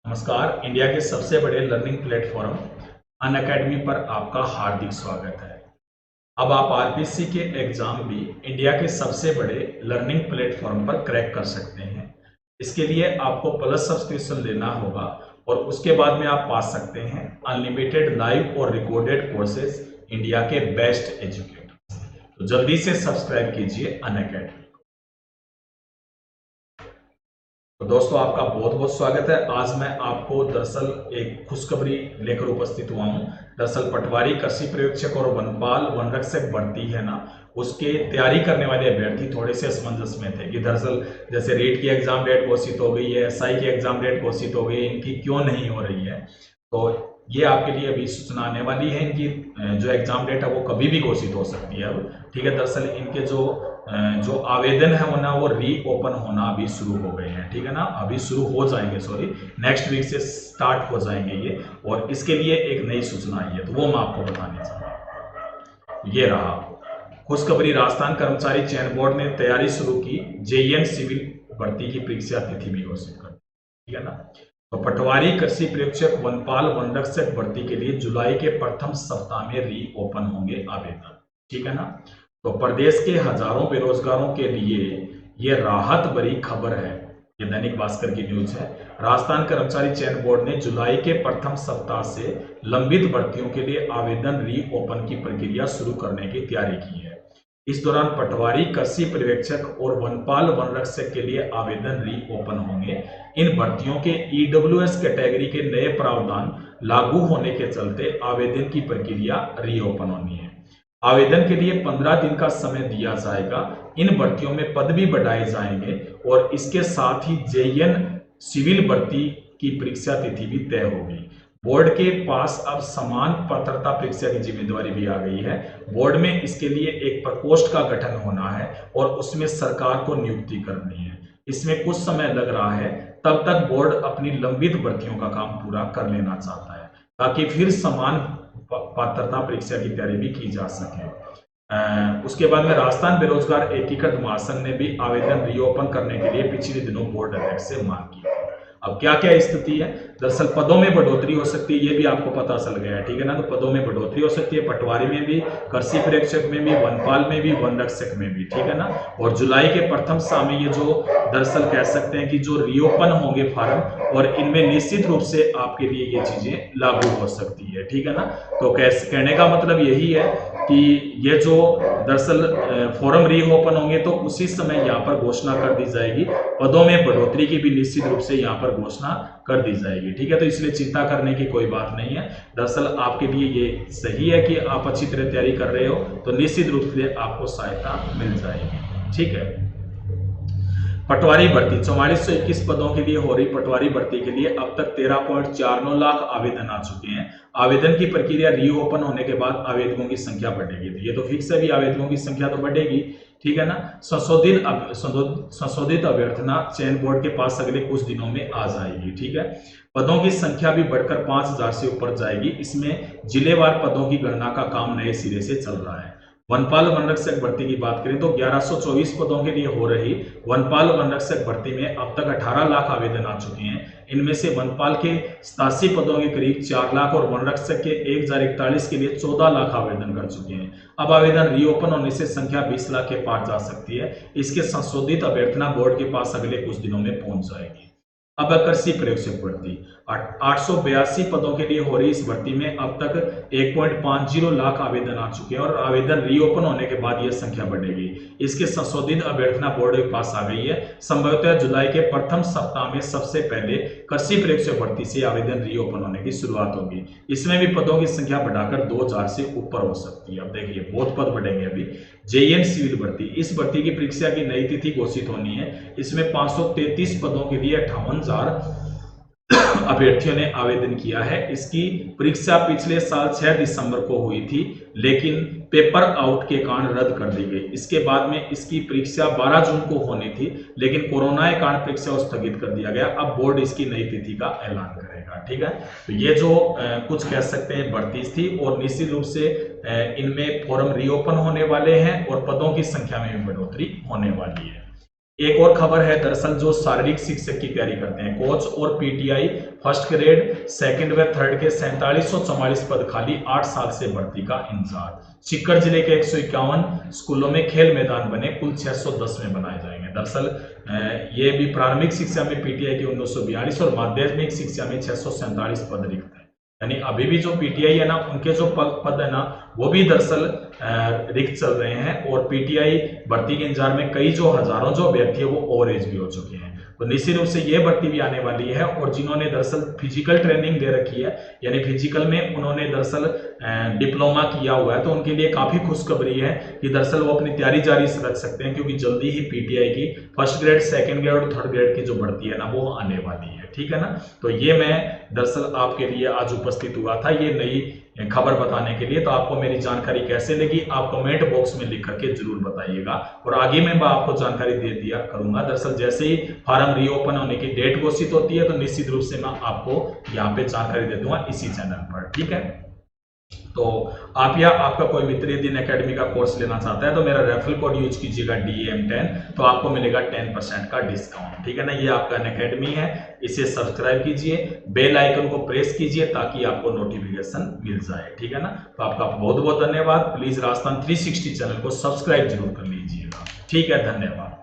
नमस्कार। इंडिया के सबसे बड़े लर्निंग प्लेटफॉर्म अनअकैडमी पर आपका हार्दिक स्वागत है। अब आप आरपीसी के एग्जाम भी इंडिया के सबसे बड़े लर्निंग प्लेटफॉर्म पर क्रैक कर सकते हैं। इसके लिए आपको प्लस सब्सक्रिप्शन लेना होगा और उसके बाद में आप पा सकते हैं अनलिमिटेड लाइव और रिकॉर्डेड कोर्सेज इंडिया के बेस्ट एजुकेटर। तो जल्दी से सब्सक्राइब कीजिए अनअकैडमी। तो दोस्तों, आपका बहुत बहुत स्वागत है। आज मैं आपको दरअसल एक खुशखबरी लेकर उपस्थित हुआ हूँ। दरअसल पटवारी कृषि पर्यवेक्षक और वनपाल वनरक्षक भर्ती है ना, उसके तैयारी करने वाले अभ्यर्थी थोड़े से असमंजस में थे कि दरअसल जैसे रेट की एग्जाम डेट घोषित हो गई है, एसआई की एग्जाम डेट घोषित हो गई है, इनकी क्यों नहीं हो रही है। तो ये आपके लिए अभी सूचना आने वाली है। इनकी जो एग्जाम डेट है वो कभी भी घोषित हो सकती है अब, ठीक है। दरअसल इनके जो आवेदन है वो ना वो रीओपन होना अभी शुरू हो गए हैं, ठीक है ना, अभी शुरू हो जाएंगे, सॉरी नेक्स्ट वीक से स्टार्ट हो जाएंगे ये। और इसके लिए एक नई सूचना आई है तो वो मैं आपको बताने चाहूँगा। ये रहा खुशखबरी। राजस्थान कर्मचारी चयन बोर्ड ने तैयारी शुरू की, जेईएन सिविल भर्ती की परीक्षा तिथि भी घोषित कर दी, ठीक है ना। तो पटवारी कृषि पर्यवेक्षक वनपाल वनरक्षक भर्ती के लिए जुलाई के प्रथम सप्ताह में रीओपन होंगे आवेदन, ठीक है ना। तो प्रदेश के हजारों बेरोजगारों के लिए यह राहत भरी खबर है। ये दैनिक भास्कर की न्यूज है। राजस्थान कर्मचारी चयन बोर्ड ने जुलाई के प्रथम सप्ताह से लंबित भर्तियों के लिए आवेदन रीओपन की प्रक्रिया शुरू करने की तैयारी की है। इस दौरान पटवारी कृषि पर्यवेक्षक और वनपाल वनरक्षक के लिए आवेदन रीओपन होंगे। इन भर्तियों के ईडब्ल्यूएस कैटेगरी के नए प्रावधान लागू होने के चलते आवेदन की प्रक्रिया रीओपन होनी है। आवेदन के लिए 15 दिन का समय दिया जाएगा। इन भर्तियों में पद भी बढ़ाए जाएंगे और इसके साथ ही जेईएन सिविल भर्ती की परीक्षा तिथि भी तय होगी। बोर्ड के पास अब समान पात्रता परीक्षा की जिम्मेदारी भी आ गई है। बोर्ड में इसके लिए एक प्रकोष्ठ का गठन होना है और उसमें सरकार को नियुक्ति करनी है। इसमें कुछ समय लग रहा है, तब तक बोर्ड अपनी लंबित भर्तियों का काम पूरा कर लेना चाहता है ताकि फिर समान पात्रता परीक्षा की तैयारी भी की जा सके। उसके बाद में राजस्थान बेरोजगार एकीकृत महासंघ ने भी आवेदन रीओपन करने के लिए पिछले दिनों बोर्ड अध्यक्ष से मांग की थी। अब क्या क्या स्थिति है, दरअसल पदों में बढ़ोतरी हो सकती है, ये भी आपको पता चल गया है, ठीक है ना। तो पदों में बढ़ोतरी हो सकती है, पटवारी में भी, कृषि पर्यवेक्षक में भी, वनपाल में भी, वनरक्षक में भी, ठीक है ना। और जुलाई के प्रथम सप्ताह में ये जो दरअसल कह सकते हैं कि जो रीओपन होंगे फार्म, और इनमें निश्चित रूप से आपके लिए ये चीजें लागू हो सकती है, ठीक है ना। तो कहने का मतलब यही है कि ये जो दरअसल फॉर्म रीओपन होंगे तो उसी समय यहाँ पर घोषणा कर दी जाएगी। पदों में बढ़ोतरी की भी निश्चित रूप से यहाँ पर घोषणा कर दी जाएगी, ठीक है। तो इसलिए चिंता करने की कोई बात नहीं है। दरअसल आपके लिए ये सही है कि आप अच्छी तरह तैयारी कर रहे हो तो निश्चित रूप से आपको सहायता मिल जाएगी, ठीक है। पटवारी भर्ती 4421 पदों के लिए हो रही पटवारी भर्ती के लिए अब तक 13.49 लाख आवेदन आ चुके हैं। आवेदन की प्रक्रिया रीओपन होने के बाद आवेदकों की संख्या बढ़ेगी, तो ये तो फिक्स है भी, आवेदकों की संख्या तो बढ़ेगी, ठीक है ना। संशोधित अभ्यर्थना चयन बोर्ड के पास अगले कुछ दिनों में आ जाएगी, ठीक है। पदों की संख्या भी बढ़कर 5000 से ऊपर जाएगी। इसमें जिलेवार पदों की गणना का काम नए सिरे से चल रहा है। वनपाल वनरक्षक भर्ती की बात करें तो 1124 पदों के लिए हो रही वनपाल वनरक्षक भर्ती में अब तक 18 लाख आवेदन आ चुके हैं। इनमें से वनपाल के 87 पदों के करीब 4 लाख और वनरक्षक के 1041 के लिए 14 लाख आवेदन कर चुके हैं। अब आवेदन रीओपन होने से संख्या 20 लाख के पार जा सकती है। इसके संशोधित अभ्यर्थना बोर्ड के पास अगले कुछ दिनों में पहुंच जाएगी। अब कृषि पर्यवेक्षक भर्ती 882 पदों के लिए हो रही इस भर्ती में अब तक 1.50 लाख आवेदन आ चुके हैं और आवेदन रीओपन होने के बाद यह संख्या बढ़ेगी। इसके संशोधित अभ्यर्थना बोर्ड के पास आ गई है। संभवतः जुलाई के प्रथम सप्ताह में सबसे पहले कृषि पर्यवेक्षक भर्ती से आवेदन रीओपन होने की शुरुआत होगी। इसमें भी पदों की संख्या बढ़ाकर 2000 से ऊपर हो सकती है। अब देखिए बहुत पद बढ़ेंगे। अभी जेईएन सिविल भर्ती, इस भर्ती की परीक्षा की नई तिथि घोषित होनी है। इसमें 533 पदों के लिए 58,000 अभ्यर्थियों ने आवेदन किया है। इसकी परीक्षा पिछले साल 6 दिसंबर को हुई थी, लेकिन पेपर आउट के कारण रद्द कर दी गई। इसके बाद में इसकी परीक्षा 12 जून को होनी थी, लेकिन कोरोना के कारण परीक्षा स्थगित कर दिया गया। अब बोर्ड इसकी नई तिथि का ऐलान करेगा, ठीक है। तो ये जो कुछ कह सकते हैं भर्ती थी, और निश्चित रूप से इनमें फॉर्म रीओपन होने वाले हैं और पदों की संख्या में भी बढ़ोतरी होने वाली है। एक और खबर है, दरअसल जो शारीरिक शिक्षक की तैयारी करते हैं, कोच और पीटीआई फर्स्ट ग्रेड सेकंड व थर्ड के 4744 पद खाली, 8 साल से भर्ती का इंतजार। सीकर जिले के 151 स्कूलों में खेल मैदान बने, कुल 610 में बनाए जाएंगे। दरअसल ये भी प्रारंभिक शिक्षा में पीटीआई की 1942 और माध्यमिक शिक्षा में 647 पद रिक्त है। यानी अभी भी जो पीटीआई है ना, उनके जो पद है ना, वो भी दरअसल रिक्त चल रहे हैं। और पीटीआई भर्ती के इंतजार में कई जो हजारों जो अभ्यर्थी है वो ओवर एज भी हो चुके हैं। तो निश्चित रूप से ये भर्ती भी आने वाली है। और जिन्होंने दरअसल फिजिकल ट्रेनिंग दे रखी है, यानी फिजिकल में उन्होंने दरअसल डिप्लोमा किया हुआ है, तो उनके लिए काफी खुशखबरी है कि दरअसल वो अपनी तैयारी जारी रख सकते हैं, क्योंकि जल्दी ही पीटीआई की फर्स्ट ग्रेड सेकंड ग्रेड और थर्ड ग्रेड की जो भर्ती है ना, वो आने वाली है। ठीक है ना। तो ये मैं दरअसल आपके लिए आज उपस्थित हुआ था ये नई खबर बताने के लिए। तो आपको मेरी जानकारी कैसे लगी, आप कमेंट बॉक्स में लिख करके जरूर बताइएगा, और आगे मैं आपको जानकारी दे दिया करूंगा। दरअसल जैसे ही फार्म रीओपन होने की डेट घोषित होती है, तो निश्चित रूप से मैं आपको यहाँ पे जानकारी दे दूंगा इसी चैनल पर। ठीक है। तो आप या आपका कोई मित्र यदि अकेडमी का कोर्स लेना चाहता है, तो मेरा रेफरल कोड यूज कीजिएगा DAM10, तो आपको मिलेगा 10% का डिस्काउंट। ठीक है ना। ये आपका अकेडमी है, इसे सब्सक्राइब कीजिए, बेल आइकन को प्रेस कीजिए ताकि आपको नोटिफिकेशन मिल जाए। ठीक है ना। तो आपका बहुत बहुत धन्यवाद। प्लीज राजस्थान 360 चैनल को सब्सक्राइब जरूर कर लीजिएगा। ठीक है, धन्यवाद।